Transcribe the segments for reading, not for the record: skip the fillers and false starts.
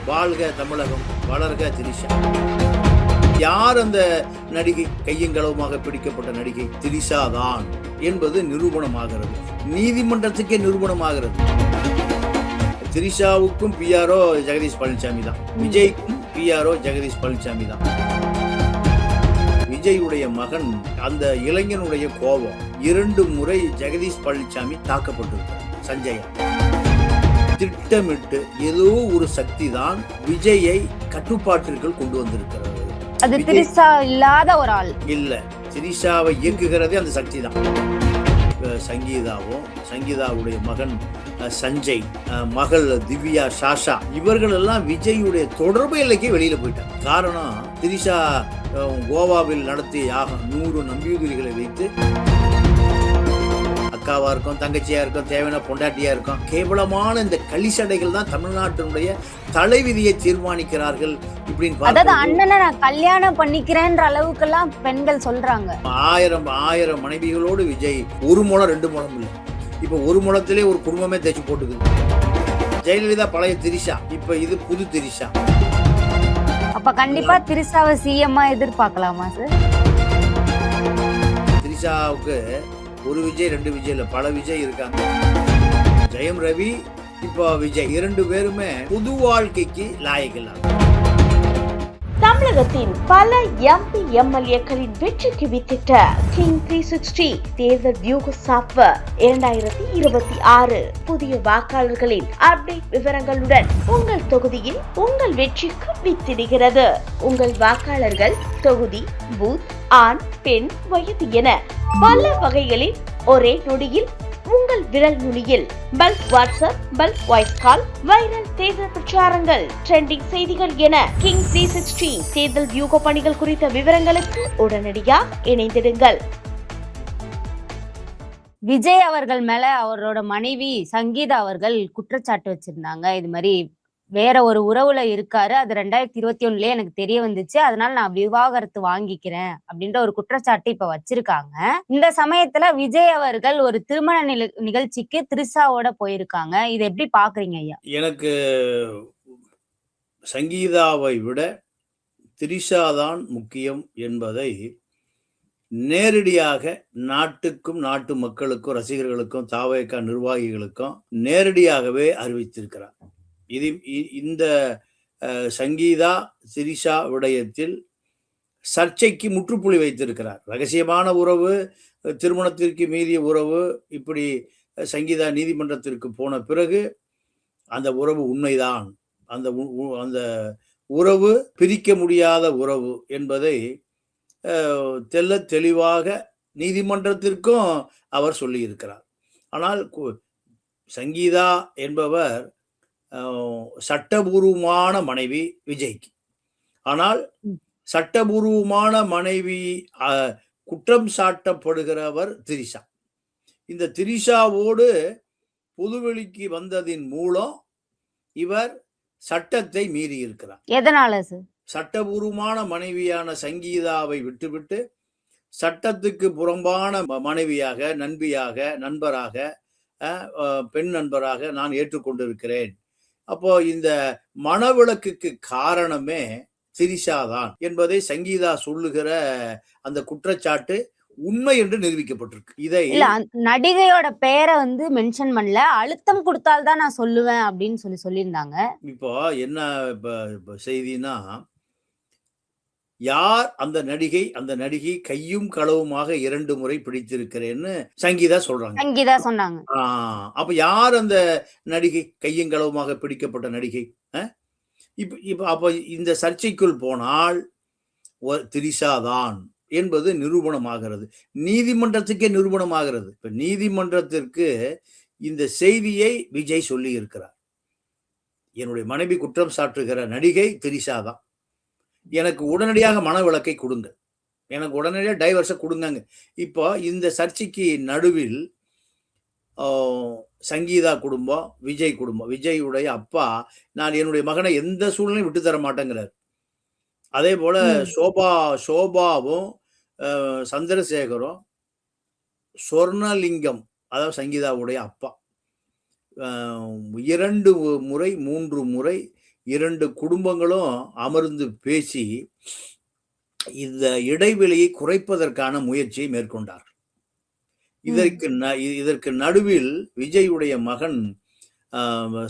வாழ்க தமிழகம், வளர்க திரிஷா. யார் அந்த நடிகை? கையங்களவுமாக பிடிக்கப்பட்ட நடிகை திரிஷா தான் என்பது நிரூபணமாகிறது, நீதிமன்றத்துக்கே நிரூபணமாகிறது. திரிஷாவுக்கும் பிஆர்ஓ ஜெகதீஷ் பழனிசாமி தான், விஜய்க்கும் பிஆர்ஓ ஜெகதீஷ் பழனிசாமி தான். விஜயுடைய மகன் அந்த இளைஞனுடைய கோபம் 2 முறை ஜெகதீஷ் பழனிசாமி தாக்கப்பட்டிருக்கிறார். சஞ்சயா திட்டமிட்டு ஏதோ ஒரு சக்தி தான் விஜயை கட்டுப்பாட்டிற்குள் கொண்டு வந்திருக்கிறது. அது திரிஷா இல்லாத ஒரு ஆள் இல்ல, திரிஷாவை இயக்குகிறதே அந்த சக்தி தான். சங்கீதாவுடைய மகன் சஞ்சய், மகள் திவ்யா, சாஷா, இவர்கள் எல்லாம் விஜயுடைய தொடர்பு எல்லைக்கே வெளியில போயிட்டாங்க. காரணம், திரிஷா கோவாவில் நடத்திய யாகம் 100 நம்பியுதிரிகளை வைத்து அக்காவா இருக்கும், தங்கச்சியா இருக்கும், தேவையான பொண்டாட்டியா இருக்கும், கேவலமான இந்த களிசடைகள் தான் தமிழ்நாட்டினுடைய தலைவிதியை தீர்மானிக்கிறார்கள். அதாவது அண்ணனை நான் கல்யாணம் பண்ணிக்கிறேன்ற அளவுக்கு எல்லாம் பெண்கள் சொல்றாங்க. 1000 மனைவிகளோடு விஜய் 1 முழம் 2 முழம் இல்லை, இப்ப 1 முழத்திலே ஒரு குடும்பமே தேய்ச்சி போட்டுக்குது. ஜெயலலிதா பழைய திரிஷா, இப்ப இது புது திரிஷா. அப்ப கண்டிப்பா திரிஷாவை சிஎம்மா எதிர்பார்க்கலாமா சார்? திரிஷாவுக்கு ஒரு விஜய் 2 விஜய் இல்ல, பல விஜய் இருக்காங்க. ஜெயம் ரவி, இப்போ விஜய், 2 பேருமே புது வாழ்க்கைக்கு லாயக்கில்லை. தமிழகத்தின் பல எம்பி எம்எல்ஏக்களின் வெற்றிக்கு வித்திட்ட கிங் 360 தேர்தல் வியூக சாப்ட்வேர் 2026 புதிய வாக்காளர்களின் அப்டேட் விவரங்களுடன் உங்கள் தொகுதியில் உங்கள் வெற்றிக்கு வித்திடுகிறது. உங்கள் வாக்காளர்கள் தொகுதி, பூத், ஆண், பெண், வயது என பல வகைகளில் ஒரே நொடியில் உங்கள் விரல் நுனியில் bulk WhatsApp, bulk voice call, viral தேர்தல் பிரச்சாரங்கள், ட்ரெண்டிங் செய்திகள் என கிங் 360 தேர்தல் வியூக பணிகள் குறித்த விவரங்களுக்கு உடனடியாக இணைந்திடுங்கள். விஜய் அவர்கள் மேல அவரோட மனைவி சங்கீதா அவர்கள் குற்றச்சாட்டு வச்சிருந்தாங்க. இது மாதிரி வேற ஒரு உறவுல இருக்காரு, அது 2021லயே எனக்கு தெரிய வந்துச்சு, அதனால நான் விவாகரத்து வாங்கிக்கிறேன் அப்படின்ற ஒரு குற்றச்சாட்டு இப்ப வச்சிருக்காங்க. இந்த சமயத்துல விஜய் அவர்கள் ஒரு திருமண நிகழ்ச்சிக்கு திரிஷாவோட போயிருக்காங்க. இதை எப்படி பாக்குறீங்க ஐயா? எனக்கு சங்கீதாவை விட திரிஷா தான் முக்கியம் என்பதை நேரடியாக நாட்டுக்கும் நாட்டு மக்களுக்கும் ரசிகர்களுக்கும் தாவேகா நிர்வாகிகளுக்கும் நேரடியாகவே அறிவித்திருக்கிறார். இந்த சங்கீதா திரிஷா விடயத்தில் சர்ச்சைக்கு முற்றுப்புள்ளி வைத்திருக்கிறார். ரகசியமான உறவு, திருமணத்திற்கு மீறிய உறவு, இப்படி சங்கீதா நீதிமன்றத்திற்கு போன பிறகு அந்த உறவு உண்மைதான், அந்த உறவு பிரிக்க முடியாத உறவு என்பதை தெல்ல தெளிவாக நீதிமன்றத்திற்கும் அவர் சொல்லியிருக்கிறார். ஆனால் சங்கீதா என்பவர் சட்டபூர்வமான மனைவி விஜய்க்கு. ஆனால் சட்டபூர்வமான மனைவி குற்றம் சாட்டப்படுகிறவர் திரிஷா. இந்த திரிஷாவோடு பொதுவெளிக்கு வந்ததின் மூலம் இவர் சட்டத்தை மீறி இருக்கிறார். எதனால சார்? சட்டபூர்வமான மனைவியான சங்கீதாவை விட்டுவிட்டு சட்டத்துக்கு புறம்பான மனைவியாக, நண்பியாக, நண்பராக, பெண் நண்பராக நான் ஏற்றுக்கொண்டிருக்கிறேன். அப்போ இந்த மனவிலக்குக்கு காரணமே திரிஷா தான் என்பதை சங்கீதா சொல்லுகிற அந்த குற்றச்சாட்டு உண்மை என்று நிரூபிக்கப்பட்டிருக்கு. இதை நடிகையோட பெயரை மென்ஷன் பண்ணல, அழுத்தம் கொடுத்தால்தான் நான் சொல்லுவேன் அப்படின்னு சொல்லியிருந்தாங்க. இப்போ என்ன செய்தினா, யார் அந்த நடிகை கையும் களவுமாக 2 முறை பிடித்திருக்கிறேன்னு சங்கீதா சொன்னாங்க. அப்ப யார் அந்த நடிகை? கையும் களவுமாக பிடிக்கப்பட்ட நடிகை. இப்ப அப்ப இந்த சர்ச்சைக்குள் போனால் திரிஷா தான் என்பது நிரூபணமாகிறது, நீதிமன்றத்துக்கே நிரூபணமாகிறது. இப்ப நீதிமன்றத்திற்கு இந்த செய்தியை விஜய் சொல்லி இருக்கிறார். என்னுடைய மனைவி குற்றம் சாட்டுகிற நடிகை திரிஷா தான், எனக்கு உடனடியாக மனவிலக்கை கொடுங்க, எனக்கு உடனடியாக டைவர்ஸை கொடுங்க. இப்போ இந்த சர்ச்சைக்கு நடுவில் சங்கீதா குடும்பம், விஜய் குடும்பம், விஜயுடைய அப்பா நான் என்னுடைய மகனை எந்த சூழ்நிலையும் விட்டு தர மாட்டேங்கிறார். அதே போல சோபாவும் சந்திரசேகரும், சொர்ணலிங்கம் அதாவது சங்கீதாவுடைய அப்பா 2 முறை 3 முறை 2 குடும்பங்களும் அமர்ந்து பேசி இந்த இடைவெளியை குறைப்பதற்கான முயற்சியை மேற்கொண்டார். இதற்கு நடுவில் விஜயுடைய மகன்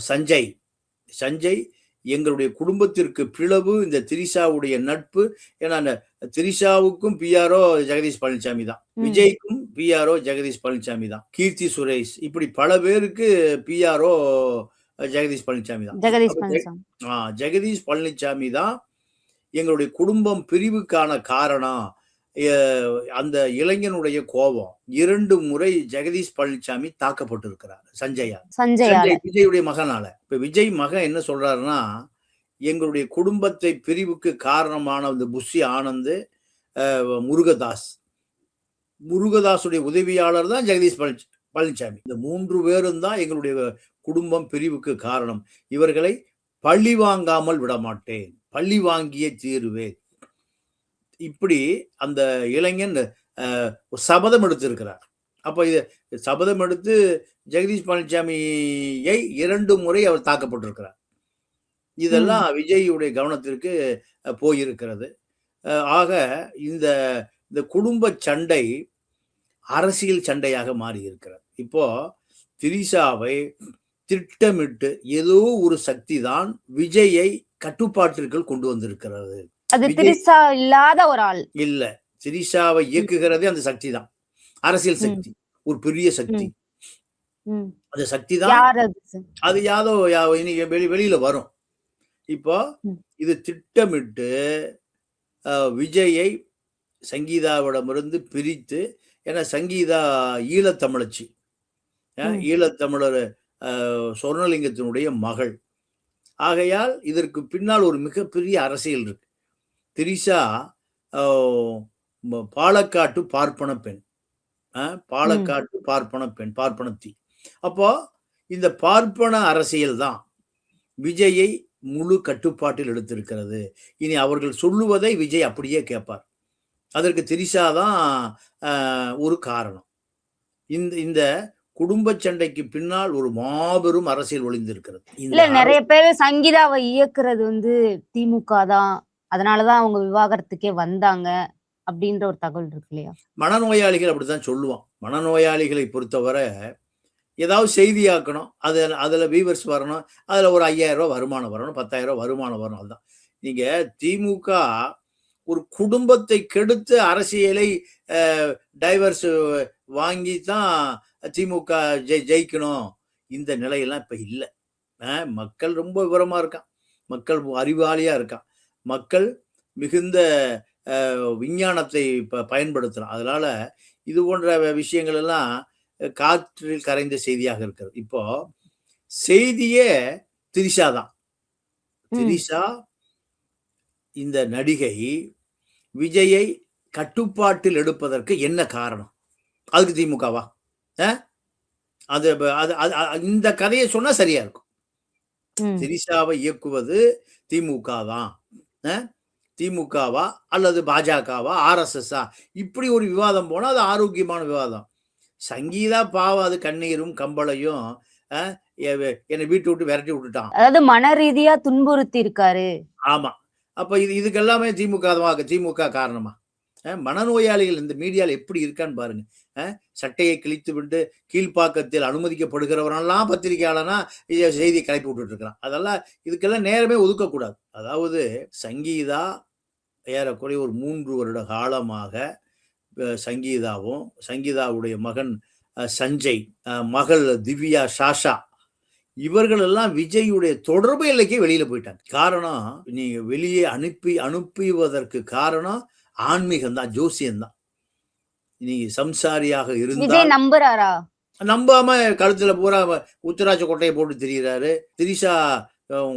சஞ்சய் எங்களுடைய குடும்பத்திற்கு பிளவு, இந்த திரிஷாவுடைய நட்பு. ஏன்னா திரிஷாவுக்கும் பிஆர்ஓ ஜெகதீஷ் பழனிசாமி தான், விஜய்க்கும் பிஆர்ஓ ஜெகதீஷ் பழனிசாமி தான், கீர்த்தி சுரேஷ் இப்படி பல பேருக்கு பிஆர்ஓ ஜெகதீஷ் பழனிசாமி தான். ஜெகதீஷ் பழனிசாமி தான் எங்களுடைய குடும்பம் பிரிவுக்கான காரணம். அந்த இளைஞனுடைய கோபம். 2 முறை ஜெகதீஷ் பழனிசாமி தாக்கப்பட்டிருக்கிறார் சஞ்சய் விஜயுடைய மகனால. இப்ப விஜய் மகன் என்ன சொல்றாருன்னா, எங்களுடைய குடும்பத்தை பிரிவுக்கு காரணமான இந்த புஷி ஆனந்த், முருகதாசுடைய உதவியாளர் தான் ஜெகதீஷ் பழனிசாமி. இந்த 3 பேரும் தான் எங்களுடைய குடும்பம் பிரிவுக்கு காரணம். இவர்களை பழி வாங்காமல் விடமாட்டேன், பழி வாங்கியே தீருவேன். இப்படி அந்த இளைஞன் சபதம் எடுத்திருக்கிறார். அப்ப இது சபதம் எடுத்து ஜெகதீஷ் பழனிசாமியை 2 முறை அவர் தாக்கப்பட்டிருக்கிறார். இதெல்லாம் விஜயுடைய கவனத்திற்கு போயிருக்கிறது. ஆக இந்த குடும்ப சண்டை அரசியல் சண்டையாக மாறி இருக்கிறது. இப்போ திரிஷாவை திட்டமிட்டு ஏதோ ஒரு சக்தி தான் விஜயை கட்டுப்பாட்டிற்குள் கொண்டு வந்திருக்கிறது. அது திரிஷா இல்லாத ஒரு ஆள் இல்ல, திரிஷாவை இயக்குகிறதே அந்த சக்தி தான், அரசியல் சக்தி, ஒரு பெரிய சக்தி. அந்த சக்தி தான் அது யாதோ வெளியில வரும். இப்போ இது திட்டமிட்டு விஜயை சங்கீதாவிடமிருந்து பிரித்து, ஏன்னா சங்கீதா ஈழத்தமிழச்சி, ஈழத்தமிழர் சொர்ணலிங்கத்தினுடைய மகள். ஆகையால் இதற்கு பின்னால் ஒரு மிகப்பெரிய அரசியல் இருக்கு. திரிஷா பாலக்காட்டு பார்ப்பன பெண், பார்ப்பனத்தி. அப்போ இந்த பார்ப்பன அரசியல் தான் விஜயை முழு கட்டுப்பாட்டில் எடுத்திருக்கிறது. இனி அவர்கள் சொல்லுவதை விஜய் அப்படியே கேட்பார். அதற்கு திரிஷா தான் ஒரு காரணம். இந்த குடும்ப சண்டைக்கு பின்னால் ஒரு மாபெரும் அரசியல் ஒளிந்திருக்கிறது. இல்ல, நிறைய பேர் சங்கீதாவை இயக்குறது திமுக தான், அதனாலதான் அவங்க விவாகரத்துக்கே வந்தாங்க அப்படின்ற ஒரு தகவல் இருக்கு இல்லையா? மனநோயாளிகள் அப்படித்தான் சொல்லுவான். மனநோயாளிகளை பொறுத்தவரை ஏதாவது செய்தியாக்கணும், அதுல வியூவர்ஸ் வரணும், அதுல ஒரு 5000 ரூபாய் வருமானம் வரணும், 10,000 ரூபாய் வருமானம் வரணும். அதுதான். நீங்க திமுக ஒரு குடும்பத்தை கெடுத்து அரசியலை டைவர்ஸ் வாங்கி தான் திமுக ஜெயிக்கணும். இந்த நிலையெல்லாம் இப்ப இல்லை. மக்கள் ரொம்ப விவரமா இருக்கான், மக்கள் அறிவாளியா இருக்கான், மக்கள் மிகுந்த விஞ்ஞானத்தை பயன்படுத்தலாம். அதனால இது போன்ற விஷயங்கள் எல்லாம் காற்றில் கரைந்த செய்தியாக இருக்கிறது. இப்போ செய்தியே திரிஷா தான். திரிஷா இந்த நடிகை விஜயை கட்டுப்பாட்டில் எடுப்பதற்கு என்ன காரணம்? அதுக்கு திமுகவா? அது இந்த கதையை சொன்னா சரியா இருக்கும். திரிஷாவை இயக்குவது திமுக தான், திமுகவா அல்லது பாஜகவா, ஆர்எஸ்எஸ்ஸா? இப்படி ஒரு விவாதம் போனா அது ஆரோக்கியமான விவாதம். சங்கீதா பாவம், அது கண்ணீரும் கம்பளையும் என்னை வீட்டு விட்டு விரட்டி விட்டுட்டான், அதாவது மன ரீதியா துன்புறுத்தி இருக்காரு. ஆமா. அப்ப இதுக்கெல்லாமே திமுக காரணமா? மனநோயாளிகள் இந்த மீடியால எப்படி இருக்கான்னு பாருங்க. சட்டையை கிழித்து விட்டு கீழ்ப்பாக்கத்தில் அனுமதிக்கப்படுகிறவரெல்லாம் பத்திரிகையாளனா செய்தியை கிளப்பி விட்டுட்டு இருக்கிறான். அதெல்லாம் இதுக்கெல்லாம் நேரமே ஒதுக்கக்கூடாது. அதாவது சங்கீதா ஏறக்குறைய ஒரு 3 வருட காலமாக சங்கீதாவும் சங்கீதாவுடைய மகன் சஞ்சய், மகள் திவ்யா சாஷா, இவர்கள் எல்லாம் விஜயுடைய தொடர்பு எல்லைக்கே வெளியில போயிட்டாங்க. காரணம், நீங்க வெளியே அனுப்புவதற்கு காரணம் ஆன்மீகம் தான், ஜோசியம் தான். நீங்க சம்சாரியாக இருந்தா நம்புறாரா? நம்பாம கழுத்துல பூரா உத்தராட்ச கொட்டையை போட்டு திரிகிறாரு. திரிஷா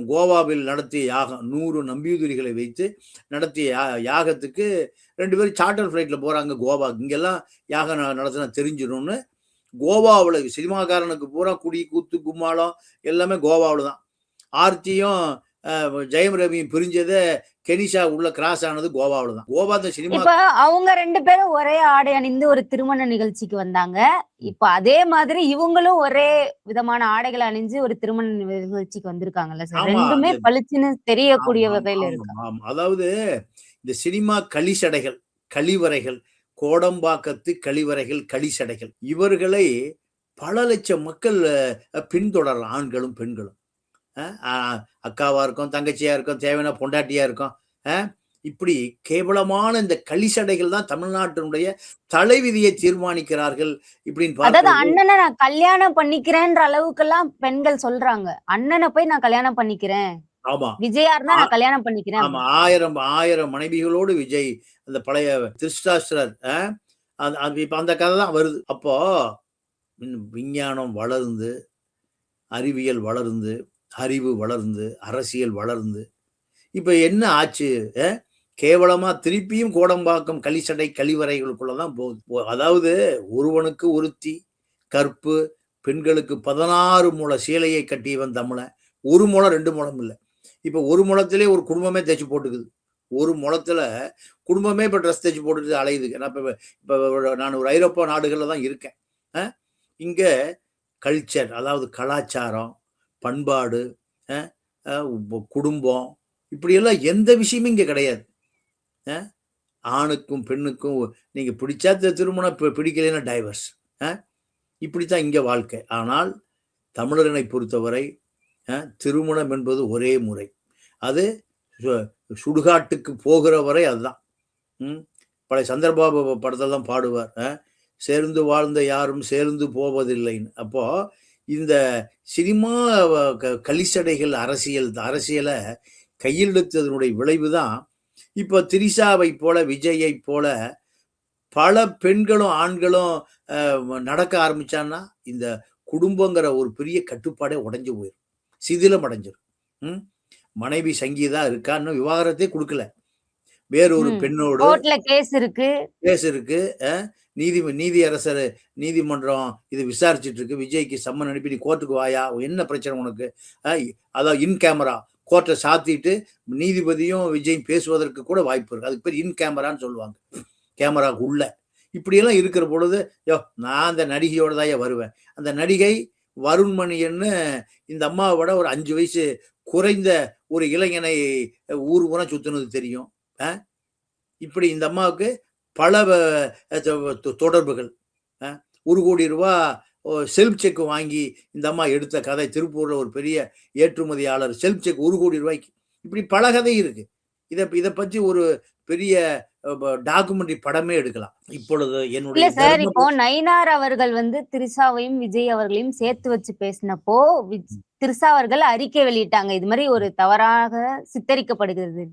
கோவாவில் நடத்திய யாகம், 100 நம்பியுதிரிகளை வைத்து நடத்திய யாகத்துக்கு 2 பேரும் சார்ட்டர் ஃபிளைட்ல போறாங்க கோவா. இங்கெல்லாம் யாகம் நடத்தினா தெரிஞ்சிடும்னு கோவாவில் சினிமாக்காரனுக்கு பூரா குடி கூத்து கும்மாளம் எல்லாமே கோவாவில் தான். ஆர்த்தியும் ஜெயம் ரவியும் பிரிஞ்சதை கெனிஷா உள்ள கிராஸ் ஆனது கோவாவில் தான். கோவா இந்த சினிமா இப்ப அவங்க 2 பேரும் ஒரே ஆடை அணிந்து ஒரு திருமண நிகழ்ச்சிக்கு வந்தாங்க. இப்ப அதே மாதிரி இவங்களும் ஒரே விதமான ஆடைகளை அணிஞ்சு ஒரு திருமண நிகழ்ச்சிக்கு வந்திருக்காங்கல்ல சார். ரெண்டுமே பளிச்சுன்னு தெரியக்கூடிய வகையில இருக்கு. அதாவது இந்த சினிமா களிசடைகள், கழிவறைகள், கோடம்பாக்கத்து கழிவறைகள், களிசடைகள், இவர்களை பல லட்சம் மக்கள் பின்தொடரலாம். ஆண்களும் பெண்களும், அக்காவா இருக்கும், தங்கச்சியா இருக்கும், தேவையான பொண்டாட்டியா இருக்கும். இப்படி கேவலமான இந்த களிசடைகள் தான் தமிழ்நாட்டினுடைய தலைவிதியை தீர்மானிக்கிறார்கள். இப்படின்னு அதாவது அண்ணனை நான் கல்யாணம் பண்ணிக்கிறேன்ற அளவுக்கு எல்லாம் பெண்கள் சொல்றாங்க. அண்ணனை போய் நான் கல்யாணம் பண்ணிக்கிறேன், ஆமா விஜயா இருந்தா நான் கல்யாணம் பண்ணிக்கிறேன். ஆமா, 1000 மனைவிகளோடு விஜய், அந்த பழைய திருஷ்டாஸ்திரர், இப்ப அந்த கதை தான் வருது. அப்போ விஞ்ஞானம் வளர்ந்து, அறிவியல் வளர்ந்து, அறிவு வளர்ந்து, அரசியல் வளர்ந்து, இப்ப என்ன ஆச்சு? கேவலமா திருப்பியும் கோடம்பாக்கம் களிசடை கழிவறைகளுக்குள்ளதான் போகுது. அதாவது ஒருவனுக்கு ஒருத்தி கற்பு, பெண்களுக்கு 16 முழ சீலையை கட்டியவன் தமிழன். 1 முழம் 2 முழம் இல்லை. இப்ப 1 முழத்திலே ஒரு குடும்பமே தைச்சு போட்டுக்குது. 1 முழத்துல குடும்பமே இப்ப ட்ரெஸ் தைச்சு போட்டுட்டு அலையுது. இப்ப நான் ஒரு ஐரோப்பா நாடுகள்ல தான் இருக்கேன். இங்க கல்ச்சர், அதாவது கலாச்சாரம், பண்பாடு, குடும்பம், இப்படியெல்லாம் எந்த விஷயமும் இங்க கிடையாது. ஆணுக்கும் பெண்ணுக்கும் நீங்க பிடிச்சா திருமணம், பிடிக்கலைன்னா டைவர்ஸ். இப்படித்தான் இங்க வாழ்க்கை. ஆனால் தமிழரனை பொறுத்தவரை திருமணம் என்பது ஒரே முறை. அது சுடுகாட்டுக்கு போகிற வரை அதுதான். பழைய சந்திரபாபு படத்தில் தான் பாடுவார், சேர்ந்து வாழ்ந்த யாரும் சேர்ந்து போவதில்லைன்னு. அப்போ இந்த சினிமா களிசடைகள் அரசியலை கையெழுத்ததனுடைய விளைவுதான் இப்போ திரிஷாவை போல, விஜயை போல பல பெண்களும் ஆண்களும் நடக்க ஆரம்பிச்சான்னா இந்த குடும்பங்கிற ஒரு பெரிய கட்டுப்பாடே உடைஞ்சு போயிடும், சிதிலம் அடைஞ்சிடும். மனைவி சங்கீதா இருக்கா, இன்னும் விவாகரத்தே கொடுக்கல, வேறொரு பெண்ணோடு கேஸ் இருக்கு. நீதியரசர் நீதிமன்றம் இது விசாரிச்சுட்டு இருக்கு. விஜய்க்கு சம்மன் அனுப்பி நீ கோர்ட்டுக்கு வாயா, என்ன பிரச்சனை உனக்கு? அதாவது இன் கேமரா கோர்ட்டை சாத்திட்டு நீதிபதியும் விஜயும் பேசுவதற்கு கூட வாய்ப்பு இருக்கு. அதுக்கு பேர் இன் கேமரான்னு சொல்லுவாங்க, கேமராவுக்கு உள்ள. இப்படியெல்லாம் இருக்கிற பொழுது நான் அந்த நடிகையோட தான் வருவேன். அந்த நடிகை வருண்மணியன்னு இந்த அம்மாவை விட ஒரு 5 வயசு குறைந்த ஒரு இளைஞனை ஊர் ஊரா சுத்தினது தெரியும். இப்படி இந்த அம்மாவுக்கு பல தொடர்புகள். 1 கோடி ரூபா செல்ஃப் செக் வாங்கி இந்த அம்மா எடுத்த கதை. திருப்பூர்ல ஒரு பெரிய ஏற்றுமதியாளர் செல்ஃப் செக் 1 கோடி ரூபாய்க்கு. இப்படி பல கதை இருக்கு. இதை பற்றி ஒரு பெரிய டாக்குமெண்ட்ரி படமே எடுக்கலாம். இப்பொழுது என்னுடைய சார், இப்போ நயினார் அவர்கள் திரிஷாவையும் விஜய் அவர்களையும் சேர்த்து வச்சு பேசினப்போ திரிஷா அவர்கள் அறிக்கை வெளியிட்டாங்க, இது மாதிரி ஒரு தவறாக சித்தரிக்கப்படுகிறது.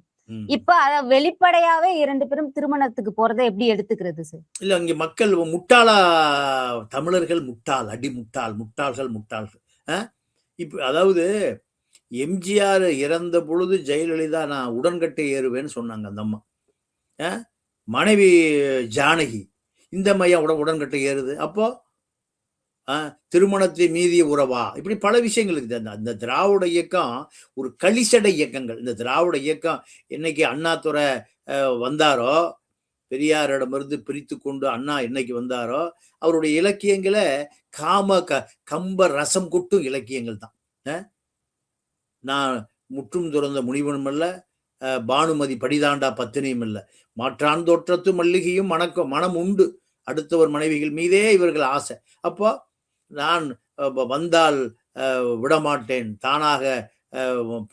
இப்ப அத வெளிப்படையாவே 2 பேரும் திருமணத்துக்கு போறதை எப்படி எடுத்துக்கிறது சார்? இல்ல, இங்க மக்கள் முட்டாளா, தமிழர்கள் முட்டாள், அடி முட்டாள்கள். இப்ப அதாவது எம்ஜிஆர் இறந்த பொழுது ஜெயலலிதா நான் உடன்கட்டை ஏறுவேன்னு சொன்னாங்க அந்த அம்மா. மனைவி ஜானகி இந்த மையம் உடன்கட்டை ஏறுது. அப்போ திருமணத்தை மீதிய உறவா, இப்படி பல விஷயங்கள் இருக்குது. அந்த திராவிட இயக்கம் ஒரு களிசடை இயக்கங்கள். இந்த திராவிட இயக்கம் என்னைக்கு அண்ணாதுரை வந்தாரோ, பெரியாரிடமிருந்து பிரித்து கொண்டு அண்ணா என்னைக்கு வந்தாரோ, அவருடைய இலக்கியங்களை கம்ப ரசம் கொட்டும் இலக்கியங்கள் தான். நான் முற்றும் துறந்த முனிவனும் அல்ல, பானுமதி படிதாண்டா பத்தினியும் இல்லை, மாற்றான் தோற்றத்து மல்லிகையும் மனம் உண்டு, அடுத்தவர் மனைவிகள் மீதே இவர்கள் ஆசை. அப்போ நான் வந்தால் விடமாட்டேன், தானாக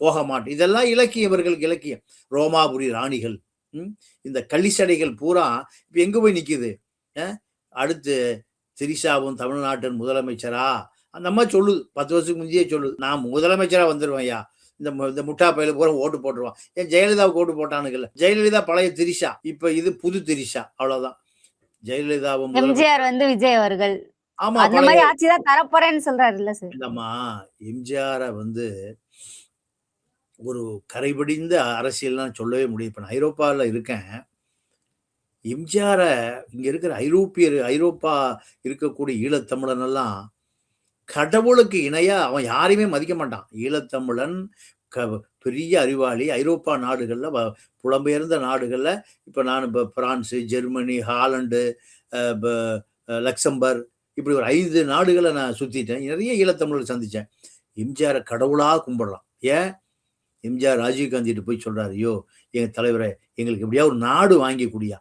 போக மாட்டேன், இதெல்லாம் இலக்கியம், இவர்களுக்கு இலக்கியம். ரோமாபுரி ராணிகள், இந்த களிசடைகள் பூரா இப்ப எங்க போய் நிக்குது? அடுத்து திரிஷாவும் தமிழ்நாட்டின் முதலமைச்சரா அந்த அம்மா சொல்லுது, 10 வருஷத்துக்கு முந்தையே சொல்லுது, நான் முதலமைச்சரா வந்துருவேன் ஐயா, இந்த முட்டா பயில பூரா ஓட்டு போட்டுருவான். ஏன் ஜெயலலிதாவுக்கு ஓட்டு போட்டானுங்கல்ல, ஜெயலலிதா பழைய திரிஷா, இப்ப இது புது திரிஷா, அவ்வளவுதான். ஜெயலலிதாவும் எம்ஜிஆர் விஜய் அவர்கள் ஆமா அந்த மாதிரி ஆட்சிதான் தரப்போறேன்னு சொல்றாரு இல்ல சார்? இல்லம்மா, எம்ஜிஆர ஒரு கரைபடிந்த அரசியல் சொல்லவே முடியும். இப்ப நான் ஐரோப்பாவில் இருக்கேன். எம்ஜிஆர இங்க இருக்கிற ஐரோப்பா இருக்கக்கூடிய ஈழத்தமிழன் எல்லாம் கடவுளுக்கு இணையா அவன் யாரையுமே மதிக்க மாட்டான். ஈழத்தமிழன் பெரிய அறிவாளி. ஐரோப்பா நாடுகள்ல புலம்பெயர்ந்த நாடுகள்ல இப்ப நான் பிரான்ஸ், ஜெர்மனி, ஹாலண்டு, லக்சம்பர்க் இப்படி ஒரு 5 நாடுகளை நான் சுத்திட்டேன். நிறைய ஈழத்தமிழர்கள் சந்திச்சேன். எம்ஜிஆரை கடவுளா கும்பிடலாம். ஏன்? எம்ஜிஆர் ராஜீவ்காந்திட்டு போய் சொல்றாரு, ஐயோ எங்க தலைவரை எங்களுக்கு எப்படியா ஒரு நாடு வாங்கி குடியா,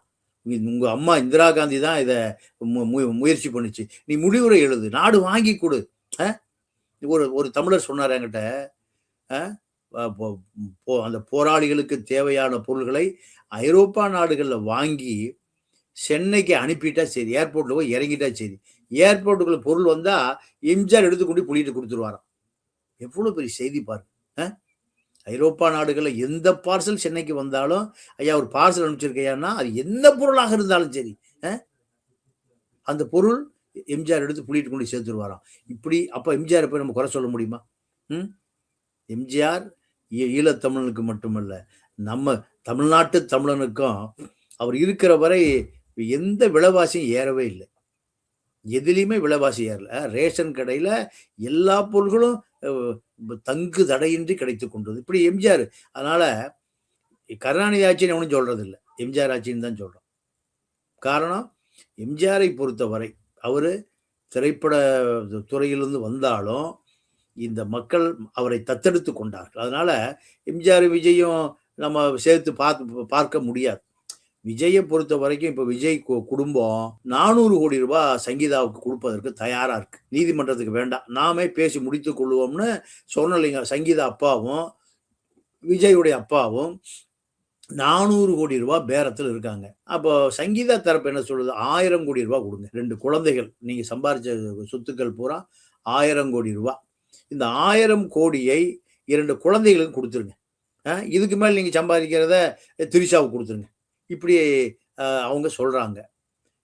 உங்க அம்மா இந்திரா காந்தி தான் இதை முயற்சி பண்ணுச்சு, நீ முடிவுரை எழுது, நாடு வாங்கி கொடு. ஒரு தமிழர் சொன்னார் என்கிட்ட, அந்த போராளிகளுக்கு தேவையான பொருள்களை ஐரோப்பா நாடுகள்ல வாங்கி சென்னைக்கு அனுப்பிட்டா சரி, ஏர்போர்ட்ல போய் இறங்கிட்டா சரி, ஏர்போர்ட்டுக்குள்ள பொருள் வந்தா எம்ஜிஆர் எடுத்துக்கொண்டு புள்ளிட்டு கொடுத்துருவாராம். எவ்வளவு பெரிய செய்தி பாருங்க. ஐரோப்பா நாடுகள்ல எந்த பார்சல் சென்னைக்கு வந்தாலும், ஐயா ஒரு பார்சல் அனுப்பிச்சிருக்கையான்னா அது எந்த பொருளாக இருந்தாலும் சரி, அந்த பொருள் எம்ஜிஆர் எடுத்து புள்ளிட்டு கொண்டு சேர்த்துருவாராம். இப்படி அப்ப எம்ஜிஆர் போய் நம்ம குறை சொல்ல முடியுமா? எம்ஜிஆர் ஈழத்தமிழனுக்கு மட்டுமல்ல, நம்ம தமிழ்நாட்டு தமிழனுக்கும் அவர் இருக்கிற வரை எந்த விலைவாசியும் ஏறவே இல்லை. எதுலையுமே விலைவாசி ஏறல. ரேஷன் கடையில எல்லா பொருள்களும் தங்கு தடையின்றி கிடைத்து கொண்டது. இப்படி எம்ஜிஆர். அதனால கருணாநிதி ஆட்சின்னு ஒன்றும் சொல்றது இல்லை, எம்ஜிஆர் ஆட்சின்னு தான் சொல்றோம். காரணம், எம்ஜிஆரை பொறுத்தவரை அவரு திரைப்பட துறையிலிருந்து வந்தாலும் இந்த மக்கள் அவரை தத்தெடுத்து கொண்டார்கள். அதனால எம்ஜிஆர் விஜயும் நம்ம சேர்த்து பார்க்க முடியாது. விஜயை பொறுத்த வரைக்கும் இப்ப விஜய் குடும்பம் 400 கோடி ரூபாய் சங்கீதாவுக்கு கொடுப்பதற்கு தயாரா இருக்கு. நீதிமன்றத்துக்கு வேண்டாம், நாமே பேசி முடித்துக் கொள்வோம்னு சொன்னலைங்க. சங்கீதா அப்பாவும் விஜயுடைய அப்பாவும் 400 கோடி ரூபாய் பேரத்தில் இருக்காங்க. அப்போ சங்கீதா தரப்பு என்ன சொல்லுது? 1000 கோடி ரூபாய் கொடுங்க. 2 குழந்தைகள், நீங்க சம்பாரிச்ச சொத்துக்கள் பூரா 1000 கோடி ரூபாய். இந்த 1000 கோடியை 2 குழந்தைகளுக்கு கொடுத்துருங்க. இதுக்கு மேல நீங்க சம்பாதிக்கிறத திரிஷாவுக்கு கொடுத்துருங்க. இப்படி அவங்க சொல்றாங்க.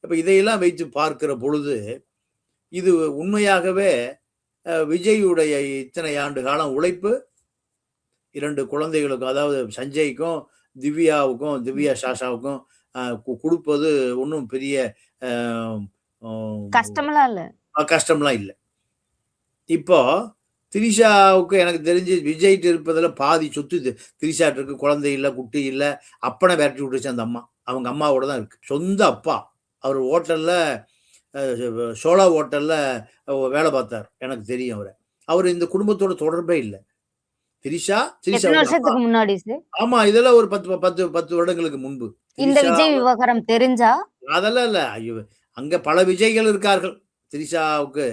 இப்ப இதையெல்லாம் வைத்து பார்க்கிற பொழுது இது உண்மையாகவே விஜயுடைய இத்தனை ஆண்டு காலம் உழைப்பு 2 குழந்தைகளுக்கும், அதாவது சஞ்சய்க்கும் திவ்யாவுக்கும், திவ்யா சாஷாவுக்கும் கொடுப்பது ஒன்றும் பெரிய கஷ்டம்லாம் இல்லை. இப்போ திரிஷாவுக்கு எனக்கு தெரிஞ்சு விஜய்ட்டு இருப்பதில் பாதி சொத்து திரிஷாட்டு இருக்கு. குழந்தை இல்லை, குட்டி இல்லை, அப்பனை விரட்டி விட்டுருச்சு அந்த அம்மா. அவங்க அம்மாவோட தான் இருக்கு. சொந்த அப்பா அவர் ஹோட்டல்ல, சோலா ஹோட்டல்ல வேலை பார்த்தார். எனக்கு தெரியும் அவர் இந்த குடும்பத்தோட தொடர்பே இல்லை. திரிஷா வருஷத்துக்கு முன்னாடி. ஆமா, இதெல்லாம் ஒரு 10 வருடங்களுக்கு முன்பு. இந்த விஜய் விவகாரம் தெரிஞ்சா? அதெல்லாம் இல்ல. அங்க பல விஜய்கள் இருக்கார்கள். திரிஷாவுக்கு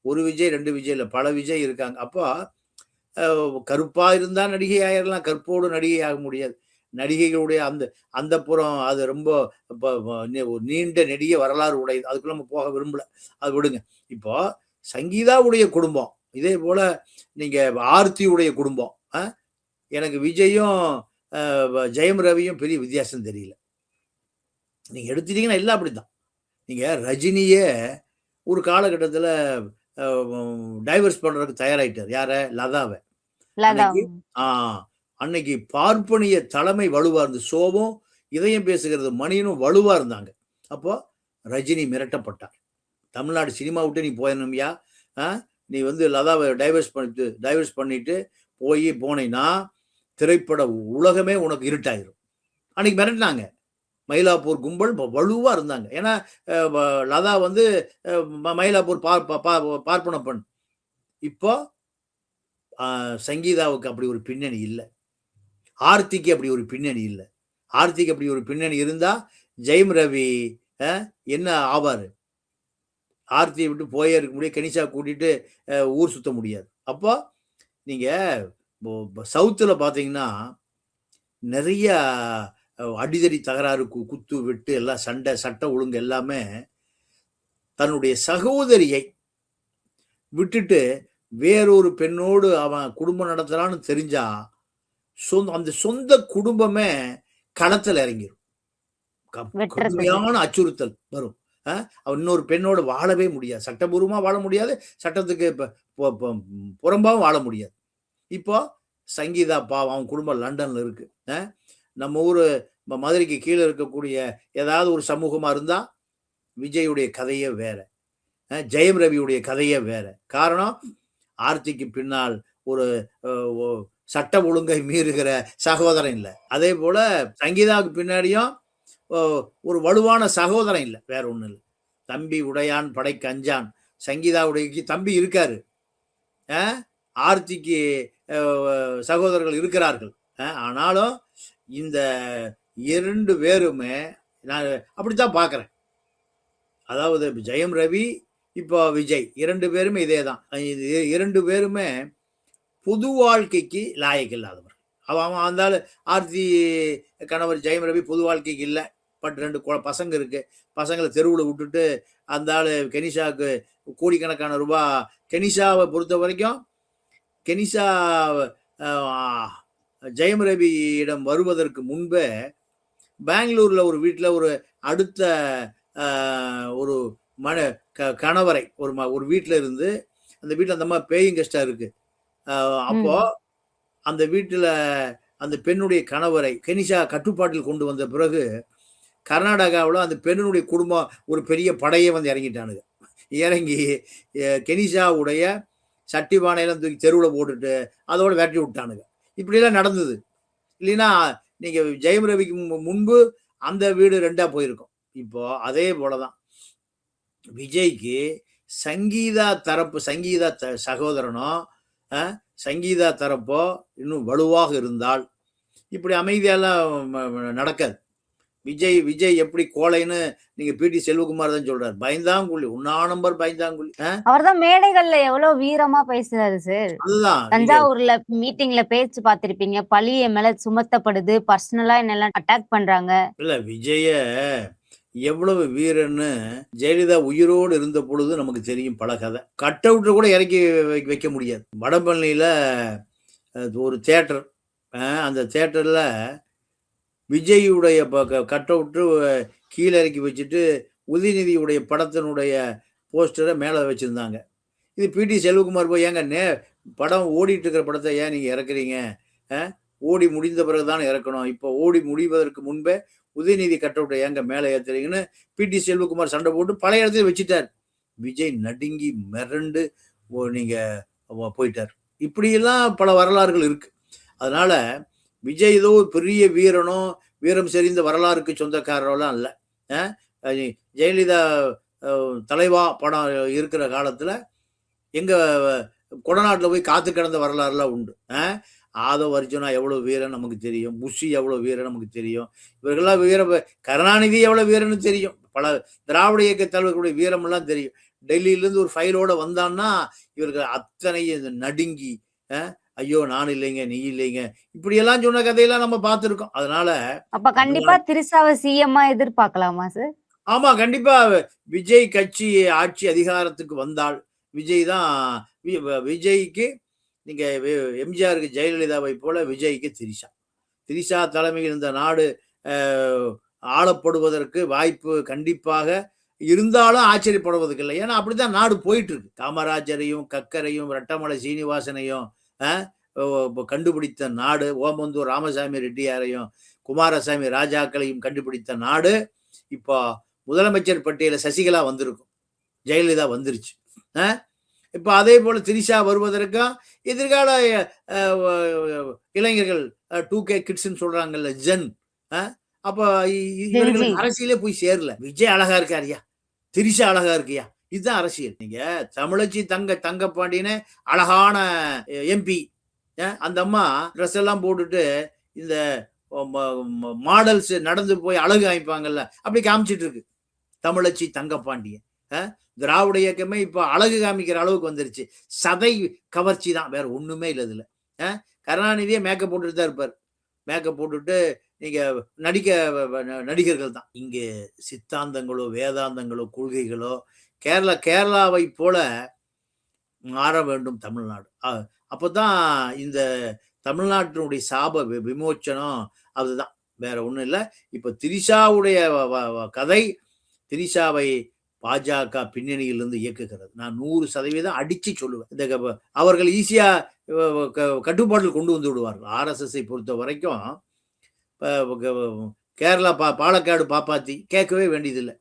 ஒரு விஜய் 2 விஜய் இல்ல, பல விஜய் இருக்காங்க. அப்போ கருப்பா இருந்தா நடிகை ஆயிரலாம், கருப்போடு நடிகை ஆக முடியாது. நடிகைகளுடைய அந்த புறம் அது ரொம்ப நீண்ட நெடிய வரலாறு உடையது. அதுக்குள்ள நம்ம போக விரும்பல, அது விடுங்க. இப்போ சங்கீதாவுடைய குடும்பம், இதே போல நீங்க ஆர்த்தியுடைய குடும்பம், எனக்கு விஜயும் ஜெயம் ரவியும் பெரிய வித்தியாசம் தெரியல. நீங்க எடுத்துட்டீங்கன்னா எல்லாம் அப்படித்தான். நீங்க ரஜினியே ஒரு காலகட்டத்துல டைவர்ஸ் பண்றதுக்கு தயாராயிட்டார். யார? லதாவை. அன்னைக்கு பார்ப்பனிய தலைமை வலுவா இருந்து, சோவும் இதயம் பேசுகிறது மணியனும் வலுவா இருந்தாங்க. அப்போ ரஜினி மிரட்டப்பட்டார். தமிழ்நாடு சினிமா விட்டு நீ போயணும்யா, நீ லதாவை டைவர்ஸ் பண்ணிட்டு போனீங்கன்னா திரைப்பட உலகமே உனக்கு இருட்டாயிரும். அன்னைக்கு மிரட்டினாங்க. மயிலாப்பூர் கும்பல் வலுவா இருந்தாங்க. ஏன்னா லதா மயிலாப்பூர் பார்ப்பன பெண். இப்போ சங்கீதாவுக்கு அப்படி ஒரு பின்னணி இல்லை, ஆர்த்திக்கு அப்படி ஒரு பின்னணி இல்லை. ஆர்த்திக்கு அப்படி ஒரு பின்னணி இருந்தா ஜெயம் ரவி என்ன ஆவாரு? ஆர்த்தியை விட்டு போயே இருக்க முடியாது, கனிஷா கூட்டிட்டு ஊர் சுத்த முடியாது. அப்போ நீங்க சவுத்துல பாத்தீங்கன்னா நிறைய அடிதடி தகராறு, குத்து வெட்டு எல்லாம், சட்ட ஒழுங்கு எல்லாமே தன்னுடைய சகோதரியை விட்டுட்டு வேறொரு பெண்ணோடு அவன் குடும்பம் நடத்துறான்னு தெரிஞ்சா அந்த சொந்த குடும்பமே களத்தில் இறங்கிடும். கடுமையான அச்சுறுத்தல் வரும். அவன் இன்னொரு பெண்ணோட வாழவே முடியாது, சட்டபூர்வமா வாழ முடியாது, சட்டத்துக்கு புறம்பாவும் வாழ முடியாது. இப்போ சங்கீதா பாவம், அவன் குடும்பம் லண்டன்ல இருக்கு. நம்ம ஊரு மதுரைக்கு கீழே இருக்கக்கூடிய ஏதாவது ஒரு சமூகமா இருந்தா விஜயுடைய கதையே வேற, ஜெயம் ரவியுடைய கதையே வேற. காரணம், ஆர்த்திக்கு பின்னால் ஒரு சட்ட ஒழுங்கை மீறுகிற சகோதரன் இல்லை. அதே போல சங்கீதாவுக்கு பின்னாடியும் ஒரு வலுவான சகோதரன் இல்லை, வேற ஒன்றும் இல்லை. தம்பி உடையான் படைக்கு அஞ்சான். சங்கீதாவுடைய தம்பி இருக்காரு, ஆர்த்திக்கு சகோதரர்கள் இருக்கிறார்கள். ஆனாலும் இந்த 2 பேருமே நான் அப்படித்தான் பார்க்குறேன். அதாவது ஜெயம் ரவி, இப்போ விஜய், 2 பேருமே இதே தான். 2 பேருமே பொது வாழ்க்கைக்கு லாயக்கு இல்லாதவர். அவன் வந்தால் ஆர்த்தி கணவர் ஜெயம் ரவி பொது வாழ்க்கைக்கு இல்லை. பட் 2 பசங்க இருக்கு. பசங்களை தெருவில் விட்டுட்டு அந்த ஆள் கெனிஷாவுக்கு கோடிக்கணக்கான ரூபா. கெனிஷாவை பொறுத்த வரைக்கும் கெனிஷா ஜெயம் ரவியிடம் வருவதற்கு முன்பே பெங்களூர்ல ஒரு வீட்டில் ஒரு அடுத்த ஒரு கணவரை ஒரு வீட்டில் இருந்து, அந்த வீட்டில் அந்த மாதிரி பேயிங் கெஸ்டா இருக்கு. அப்போ அந்த வீட்டில் அந்த பெண்ணுடைய கணவரை கெனிஷா கட்டுப்பாட்டில் கொண்டு வந்த பிறகு கர்நாடகாவில் அந்த பெண்ணுடைய குடும்பம் ஒரு பெரிய படையை வந்து இறங்கிட்டானுங்க. இறங்கி கெனிஷாவுடைய சட்டி பானையெல்லாம் தூக்கி தெருவில் போட்டுட்டு அதோட விரட்டி விட்டானுங்க. இப்படியெல்லாம் நடந்தது. இல்லைன்னா நீங்கள் ஜெயம் ரவிக்கு முன்பு அந்த வீடு 2ஆ போயிருக்கும். இப்போ அதே போலதான் விஜய்க்கு சங்கீதா தரப்பு, சங்கீதா சகோதரனோ சங்கீதா தரப்போ இன்னும் வலுவாக இருந்தால் இப்படி அமைதியெல்லாம் நடக்காது. விஜய் எப்படி கோழைன்னு நீங்க பிடி செல்வகுமார் தான் சொல்றாரு. பயந்தாங்குழி, உண்ணா நம்பர் பயந்தாங்குழி. அவர்தான் மேடைகள்ல எவ்வளவு வீரமா பேசுறாரு சார். அதுதான் தஞ்சாவூர்ல மீட்டிங்ல பேச்சு பார்த்திருப்பீங்க. பழிய மேல சுமத்தப்படுது, பர்சனலா என்னெல்லாம் அட்டாக் பண்றாங்க. இல்ல, விஜய எவ்வளவு வீரன்னு ஜெயலலிதா உயிரோடு இருந்த பொழுது நமக்கு தெரியும். பல கதை கட் அவுட்ல கூட இறக்கி வைக்க முடியாது. வடபழனியில ஒரு தியேட்டர், அந்த தியேட்டர்ல விஜயுடைய கட் அவுட்டு கீழே இறக்கி வச்சுட்டு உதயநிதியுடைய படத்தினுடைய போஸ்டரை மேலே வச்சுருந்தாங்க. இது பிடி செல்வகுமார் போய், ஏங்க படம் ஓடிட்டு இருக்கிற படத்தை ஏன் நீங்கள் இறக்குறீங்க? ஓடி முடிந்த பிறகு தான் இறக்கணும். இப்போ ஓடி முடிவதற்கு முன்பே உதயநிதி கட் அவுட்டை ஏங்க மேலே ஏற்றுறீங்கன்னு பிடி செல்வகுமார் சண்டை போட்டு பழைய இடத்துல வச்சுட்டார். விஜய் நடுங்கி மிரண்டு நீங்கள் போயிட்டார். இப்படியெல்லாம் பல வரலாறுகள் இருக்கு. அதனால விஜய் ஏதோ பெரிய வீரனோ வீரம் செறிந்த வரலாறுக்கு சொந்தக்காரரெல்லாம் இல்லை. ஜெயலலிதா தலைவா படம் இருக்கிற காலத்தில் எங்கள் கொடநாட்டில் போய் காத்து கிடந்த வரலாறுலாம் உண்டு. ஆதவ் அர்ஜுனா எவ்வளோ வீரன் நமக்கு தெரியும். புஷி எவ்வளோ வீரன் நமக்கு தெரியும். இவர்கள்லாம் கருணாநிதி எவ்வளோ வீரன்னு தெரியும். பல திராவிட இயக்க தலைவர்களுடைய வீரமெல்லாம் தெரியும். டெல்லியிலேருந்து ஒரு ஃபைலோட வந்தான்னா இவர்கள் அத்தனையும் நடுங்கி, ஐயோ நான் இல்லைங்க, நீ இல்லைங்க, இப்படி எல்லாம் சொன்ன கதையெல்லாம் நம்ம பார்த்திருக்கோம். அதனால அப்ப கண்டிப்பா திரிஷாவை சிஎம்மா எதிர்பார்க்கலாமா சார்? ஆமா, கண்டிப்பா. விஜய் கட்சி ஆட்சி அதிகாரத்துக்கு வந்தால் விஜய் தான். விஜய்க்கு நீங்க எம்ஜிஆருக்கு ஜெயலலிதாவை போல விஜய்க்கு திரிஷா தலைமையில் இந்த நாடு ஆளப்படுவதற்கு வாய்ப்பு கண்டிப்பாக இருந்தாலும் ஆச்சரியப்படுவதற்கு இல்லை. ஏன்னா அப்படித்தான் நாடு போயிட்டு இருக்கு. காமராஜரையும் கக்கரையும் ரெட்டமலை சீனிவாசனையும் கண்டுபிடித்த நாடு, ஓமந்தூர் ராமசாமி ரெட்டியாரையும் குமாரசாமி ராஜாக்களையும் கண்டுபிடித்த நாடு. இப்போ முதலமைச்சர் பட்டியல சசிகலா வந்திருக்கும், ஜெயலலிதா வந்துருச்சு. இப்போ அதே போல திரிஷா வருவதற்கும் எதிர்கால இளைஞர்கள் 2K கிட்ஸ்ன்னு சொல்றாங்கல்ல, ஜென், அப்போ இவர்களுக்கு அரசியலே போய் சேரல. விஜய் அழகா இருக்காருயா, திரிஷா அழகா இருக்கியா, இதுதான் அரசியல். நீங்க தமிழச்சி தங்கப்பாண்டின்னு அழகான எம்பி, அந்த அம்மா ட்ரெஸ் எல்லாம் போட்டுட்டு இந்த மாடல்ஸ் நடந்து போய் அழகு காமிப்பாங்கல்ல, அப்படி காமிச்சிட்டு இருக்கு தமிழச்சி தங்கப்பாண்டியன். திராவிட இயக்கமே இப்போ அழகு காமிக்கிற அளவுக்கு வந்துருச்சு. சதை கவர்ச்சி தான், வேற ஒண்ணுமே இல்லை இதுல. கருணாநிதியே மேக்கப் போட்டுட்டு தான் இருப்பார். மேக்கப் போட்டுட்டு நீங்க நடிகர்கள் தான். இங்கே சித்தாந்தங்களோ வேதாந்தங்களோ கொள்கைகளோ கேரளாவை போல மாற வேண்டும் தமிழ்நாடு. அப்போதான் இந்த தமிழ்நாட்டினுடைய சாப விமோச்சனம். அதுதான், வேற ஒண்ணும் இல்லை. இப்ப திரிஷாவுடைய கதை, திரிஷாவை பாஜக பின்னணியிலிருந்து இயக்குகிறது. நான் 100% அடிச்சு சொல்லுவேன். இந்த அவர்கள் ஈஸியா கட்டுப்பாட்டில் கொண்டு வந்து விடுவார்கள். RSSஐ பொறுத்த வரைக்கும் கேரளா பாலக்காடு பாப்பாத்தி கேட்கவே வேண்டியதில்லை.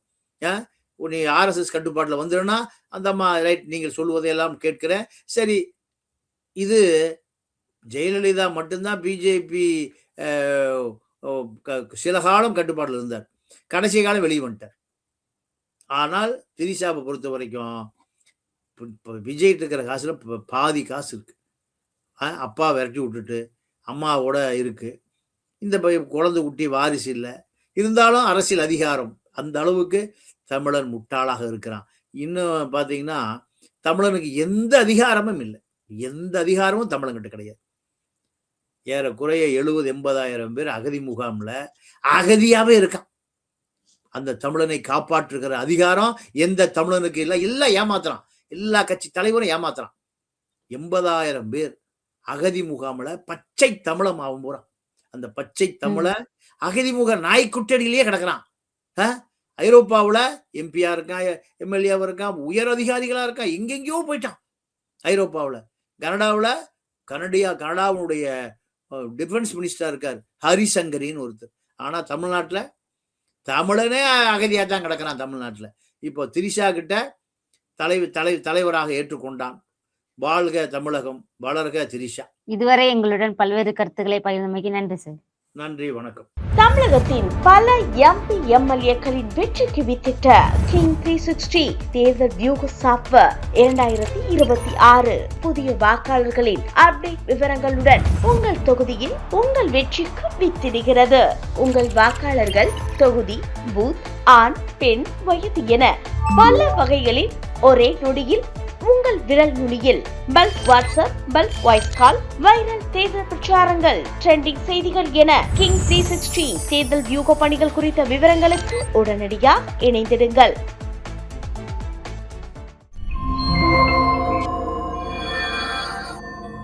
நீ RSS கட்டுப்பாட்டில் வந்துடுனா அந்த அம்மா ரைட், நீங்கள் சொல்லுவதையெல்லாம் கேட்கிறேன், சரி இது ஜெயலலிதா மட்டும்தான் பிஜேபி சில காலம் கட்டுப்பாட்டில் இருந்தார், கடைசி காலம் வெளியே வந்துட்டார். ஆனால் திரிஷாவை பொறுத்த வரைக்கும் விஜய்கிட்ட இருக்கிற காசுல பாதி காசு இருக்கு. அப்பா விரட்டி விட்டுட்டு அம்மாவோட இருக்கு, இந்த குழந்தை குட்டி வாரிசு இல்லை, இருந்தாலும் அரசியல் அதிகாரம் அந்த அளவுக்கு தமிழன் முட்டாளாக இருக்கிறான். இன்னும் பார்த்தீங்கன்னா தமிழனுக்கு எந்த அதிகாரமும் இல்லை, எந்த அதிகாரமும் தமிழன்கிட்ட கிடையாது. ஏறக்குறைய 70-80,000 பேர் அகதி முகாம்ல அகதியாவே இருக்கான். அந்த தமிழனை காப்பாற்றுகிற அதிகாரம் எந்த தமிழனுக்கு இல்லை. எல்லாம் ஏமாத்துறான், எல்லா கட்சி தலைவரும் ஏமாத்துறான். 80,000 பேர் அகதி முகாம்ல பச்சை தமிழம் ஆகும் போறான். அந்த பச்சை தமிழ அகதி முக நாய்க்குட்டடியிலேயே கிடக்குறான். ஐரோப்பாவுல எம்பியா இருக்கான், எம்எல்ஏவா இருக்கான், உயர் அதிகாரிகளா இருக்கான், எங்கெங்கயோ போயிட்டான். ஐரோப்பாவுல, கனடாவுடைய டிஃபென்ஸ் மினிஸ்டரா இருக்காரு ஹரிசங்கரின்னு ஒருத்தர். ஆனா தமிழ்நாட்டுல தமிழனே அகதியா தான் கிடக்கிறான். தமிழ்நாட்டுல இப்போ திரிஷா கிட்ட தலைவராக ஏற்றுக்கொண்டான். வாழ்க தமிழகம், வளர்க திரிஷா. இதுவரை எங்களுடன் பல்வேறு கருத்துக்களை பகிர்ந்தமைக்கு நன்றி சார். நன்றி, வணக்கம். தமிழகத்தின் பல எம்பி எம்எல்ஏக்களின் வெற்றிக்கு வித்திட்ட கிங் 360 தேர்தல் வியூக சாப்ட்வேர் 2026 புதிய வாக்காளர்களின் அப்டேட் விவரங்களுடன் உங்கள் தொகுதியில் உங்கள் வெற்றிக்கு வித்திடுகிறது. உங்கள் வாக்காளர்கள் தொகுதி, பூத், ஆண், பெண், வயது என பல வகைகளில் ஒரே நொடியில் உங்கள் விரல் நுனியில் bulk WhatsApp, bulk voice call, viral தேர்தல் பிரச்சாரங்கள், ட்ரெண்டிங் செய்திகள் என கிங் 360 தேர்தல் வியூக பணிகள் குறித்த விவரங்களுக்கு உடனடியாக இணைந்திடுங்கள்.